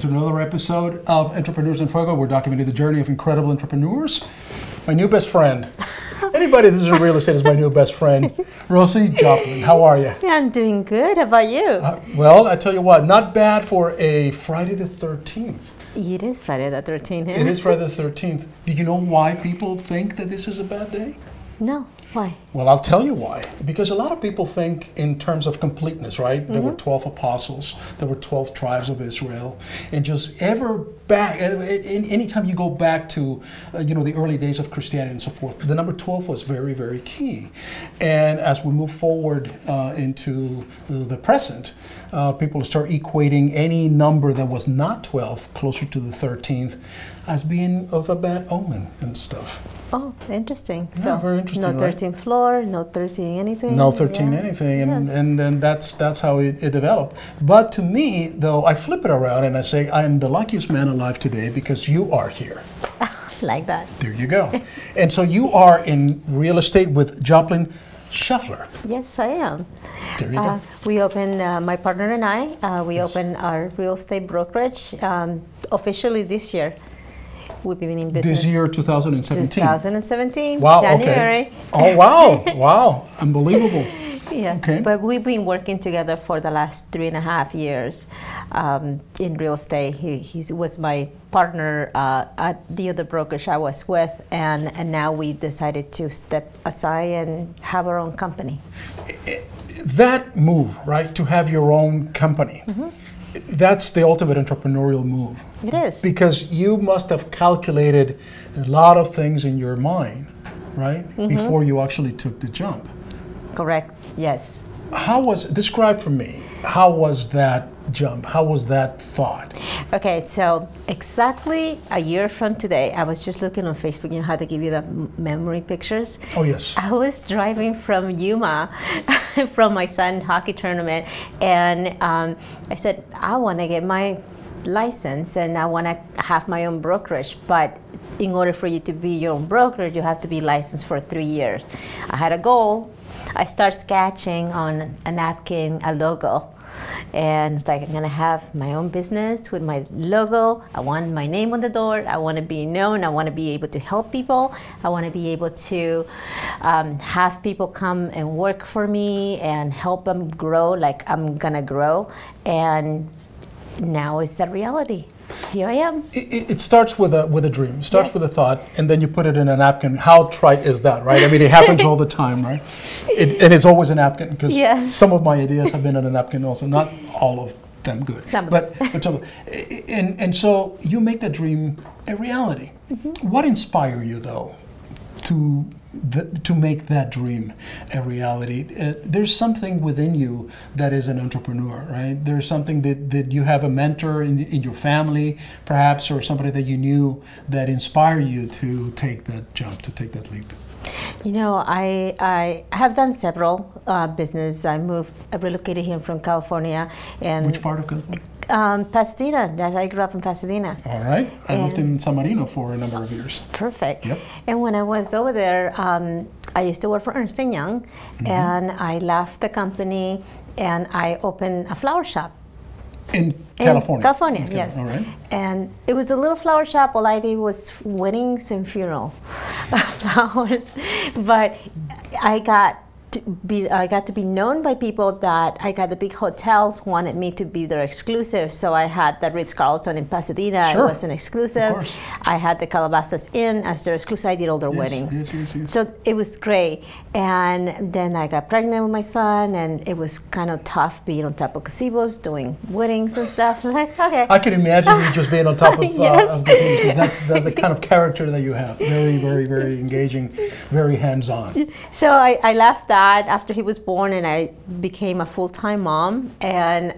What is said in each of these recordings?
to another episode of Entrepreneurs in Fuego. We're documenting the journey of incredible entrepreneurs. My new best friend. Anybody that's in real estate is my new best friend. Rosi, Joplin. How are you? Yeah, I'm doing good. How about you? Well, I tell you what, not bad for a Friday the 13th. It is Friday the 13th. It is Friday the 13th. Do you know why people think that this is a bad day? No. Why? Well, I'll tell you why. Because a lot of people think in terms of completeness, right? There were 12 apostles, there were 12 tribes of Israel, and just anytime you go back to, the early days of Christianity and so forth, the number 12 was very, very key. And as we move forward into the present, people start equating any number that was not 12, closer to the 13th, as being of a bad omen and stuff. Oh, interesting. Yeah, so very interesting, no 13th floor, no 13 anything. No 13 anything, and then that's how it developed. But to me, though, I flip it around and I say, I am the luckiest man alive today because you are here. Like that. There you go. And so you are in real estate with Joplin Schaffler. Yes, I am. There you go. We opened, my partner and I, we opened our real estate brokerage officially this year. We've been in business. This year, 2017. 2017, wow, January. Okay. Oh, wow. Wow. Unbelievable. Yeah, okay. But we've been working together for the last 3.5 years in real estate. He was my partner at the other brokerage I was with, and now we decided to step aside and have our own company. That move, right, to have your own company, that's the ultimate entrepreneurial move. It is. Because you must have calculated a lot of things in your mind, right, before you actually took the jump. Correct, yes. Describe for me, how was that jump? How was that thought? Okay, so exactly a year from today, I was just looking on Facebook, you know how they give you the memory pictures? Oh, yes. I was driving from Yuma from my son's hockey tournament, and I said, I want to get my license and I want to have my own brokerage, but in order for you to be your own broker, you have to be licensed for 3 years. I had a goal. I start sketching on a napkin a logo, and it's like, I'm gonna have my own business with my logo. I want my name on the door. I want to be known. I want to be able to help people. I want to be able to have people come and work for me and help them grow like I'm gonna grow. And now it's a reality. Here I am. It starts with a dream. It starts with a thought, and then you put it in a napkin. How trite is that, right? I mean, it happens all the time, right? And it's always a napkin, because some of my ideas have been on a napkin also. Not all of them good. Some but some. And so you make that dream a reality. What inspired you, though, to make that dream a reality? There's something within you that is an entrepreneur, right? There's something that you have a mentor in your family, perhaps, or somebody that you knew that inspired you to take that jump, to take that leap. You know, I have done several business. I relocated here from California. And which part of California? Pasadena. I grew up in Pasadena. All right. I lived in San Marino for a number of years. Perfect. Yep. And when I was over there, I used to work for Ernst & Young, and I left the company and I opened a flower shop. In California? California, okay. Yes. All right. And it was a little flower shop. All I did was weddings and funeral flowers. But I got to be known by people that the big hotels wanted me to be their exclusive. So I had the Ritz-Carlton in Pasadena. Sure. I was an exclusive. I had the Calabasas Inn as their exclusive. I did all their weddings. Yes. So it was great. And then I got pregnant with my son, and it was kind of tough being on top of gazebos, doing weddings and stuff. I was like, okay. I can imagine you just being on top of Yes. of gazebos, because that's the kind of character that you have. Very, very, very engaging, very hands-on. So I left that after he was born, and I became a full-time mom. And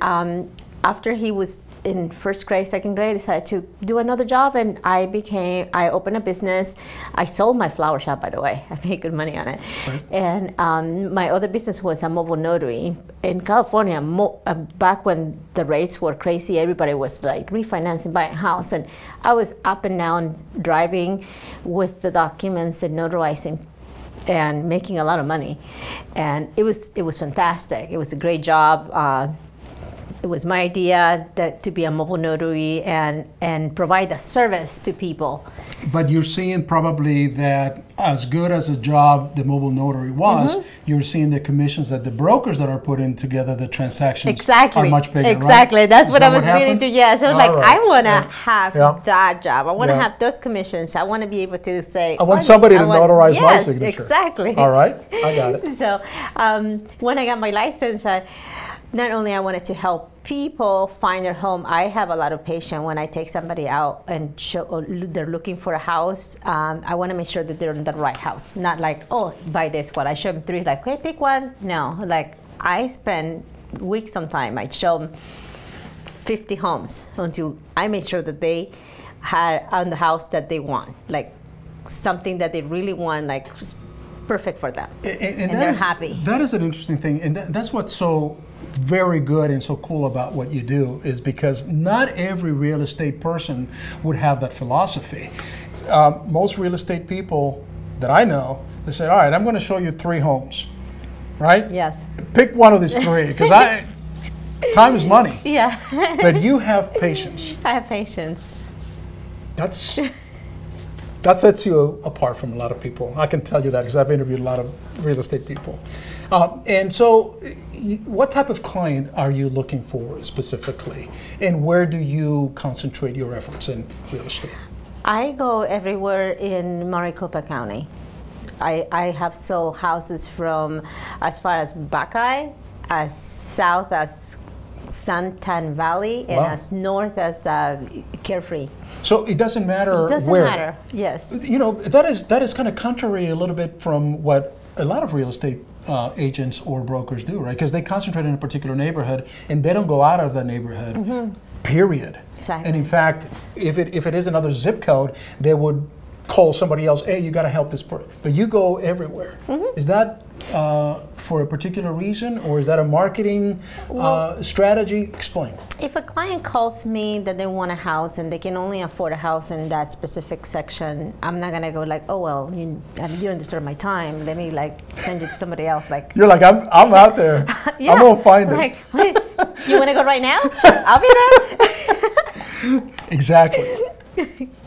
after he was in first grade, second grade, I decided to do another job, and I opened a business. I sold my flower shop, by the way. I made good money on it. Right. And my other business was a mobile notary. In California, back when the rates were crazy, everybody was like refinancing, buying a house, and I was up and down driving with the documents and notarizing and making a lot of money. And it was fantastic. It was a great job. it was my idea that to be a mobile notary and provide a service to people. But you're seeing probably that as good as a job the mobile notary was, you're seeing the commissions that the brokers that are putting together the transactions are much bigger, Exactly. right? That's what I was leading to. Yes. I was like, right. I want to have that job. I want to Yeah. have those commissions. I want to be able to say, I want somebody to notarize my yes, signature. Exactly. All right. I got it. So when I got my license, not only I wanted to help people find their home. I have a lot of patience when I take somebody out and they're looking for a house. I want to make sure that they're in the right house. Not like, oh, buy this one. I show them 3, like, okay, pick one. No, like I spend weeks sometime. I show them 50 homes until I make sure that they had on the house that they want, like something that they really want, like perfect for them, and they're happy. That is an interesting thing, and that's what's so very good and so cool about what you do, is because not every real estate person would have that philosophy. Most real estate people that I know, they say, all right, I'm going to show you 3 homes, right? Yes. Pick one of these 3, because time is money. Yeah. But you have patience. I have patience. That sets you apart from a lot of people. I can tell you that because I've interviewed a lot of real estate people. And so what type of client are you looking for specifically? And where do you concentrate your efforts in real estate? I go everywhere in Maricopa County. I have sold houses from as far as Buckeye, as south as Santan Valley, and as north as Carefree. So it doesn't matter where. It doesn't matter, yes. You know, that is kind of contrary a little bit from what a lot of real estate agents or brokers do, right? Because they concentrate in a particular neighborhood and they don't go out of that neighborhood, period. Exactly. And in fact, if it is another zip code, they would call somebody else, hey, you got to help this person. But you go everywhere. Is that for a particular reason, or is that a marketing strategy? Explain. If a client calls me that they want a house and they can only afford a house in that specific section, I'm not gonna go like, oh well, you don't deserve my time. Let me like send you to somebody else. Like you're like, I'm out there. Yeah, I'm gonna find it. Like, wait, you want to go right now? Sure, I'll be there. Exactly.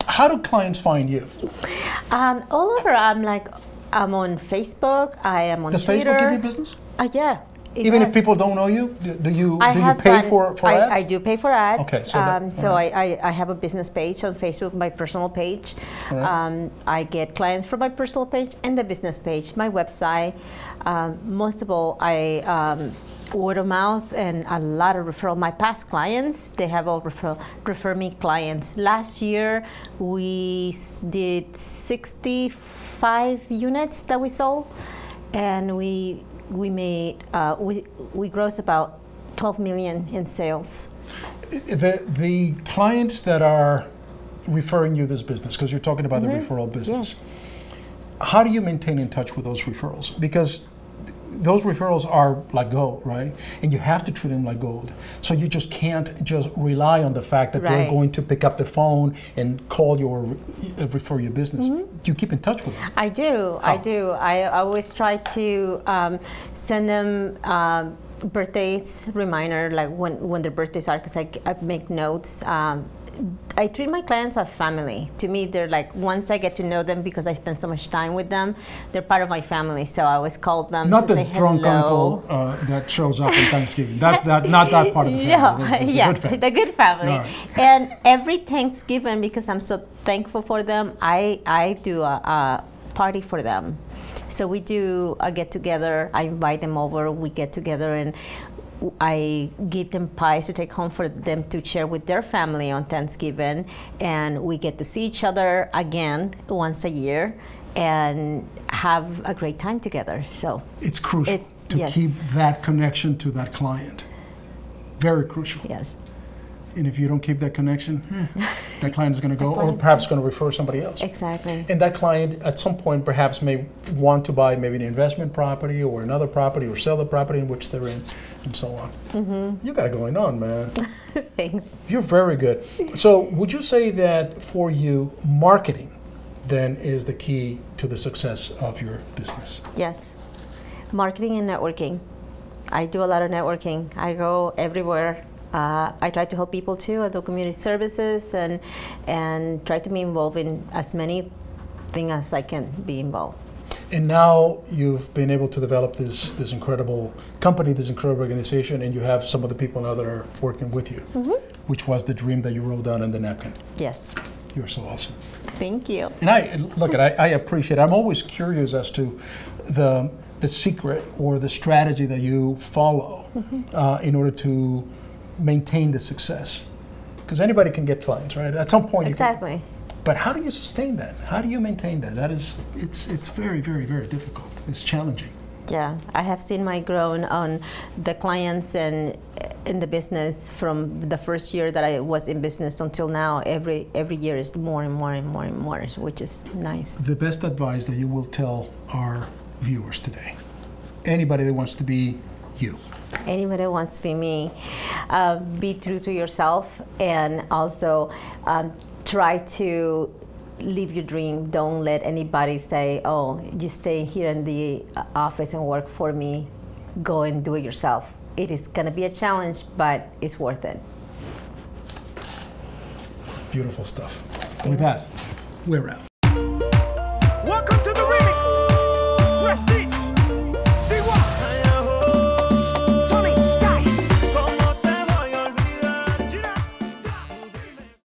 How do clients find you? All over. I'm on Facebook. I am on Does Twitter. Facebook give you business? Yeah. Even if people don't know you, do you pay for ads? I do pay for ads. Okay, so I have a business page on Facebook, my personal page. Right. I get clients from my personal page and the business page, my website. Most of all, word of mouth and a lot of referral. My past clients, they have all refer me clients. Last year, we did 65 units that we sold, and we made we grossed about 12 million in sales. The clients that are referring you this business, because you're talking about the referral business, how do you maintain in touch with those referrals? Because those referrals are like gold, right? And you have to treat them like gold. So you just can't just rely on the fact that they're going to pick up the phone and call you or refer your business. You keep in touch with them. I do. How? I do. I always try to send them birthdays reminder, like when their birthdays are, because I make notes. I treat my clients as family. To me, they're like, once I get to know them, because I spend so much time with them, they're part of my family. So I always call them not to the say drunk hello. uncle that shows up on Thanksgiving. Not that part of the family. Yeah, good family. The good family. Right. And every Thanksgiving, because I'm so thankful for them, I do a party for them. So we do a get together. I invite them over. We get together and I give them pies to take home for them to share with their family on Thanksgiving, and we get to see each other again once a year and have a great time together. So it's crucial to keep that connection to that client. Very crucial. Yes. And if you don't keep that connection, that client is going to go, or perhaps going to refer somebody else. Exactly. And that client, at some point, perhaps may want to buy maybe an investment property or another property, or sell the property in which they're in, and so on. You got it going on, man. Thanks. You're very good. So would you say that for you, marketing then is the key to the success of your business? Yes. Marketing and networking. I do a lot of networking. I go everywhere. I try to help people too. I do community services and try to be involved in as many things as I can be involved. And now you've been able to develop this incredible company, this incredible organization, and you have some of the people now that are working with you, which was the dream that you wrote down on the napkin. Yes. You're so awesome. Thank you. And I appreciate it. I'm always curious as to the secret or the strategy that you follow in order to maintain the success. Because anybody can get clients, right? At some point. Exactly. But how do you sustain that? How do you maintain that? It's very, very, very difficult. It's challenging. Yeah, I have seen my growth on the clients and in the business from the first year that I was in business until now. Every year is more and more and more and more, which is nice. The best advice that you will tell our viewers today, anybody that wants to be you. Anybody that wants to be me, be true to yourself, and also try to live your dream. Don't let anybody say, oh, you stay here in the office and work for me. Go and do it yourself. It is going to be a challenge, but it's worth it. Beautiful stuff. With that, we're out.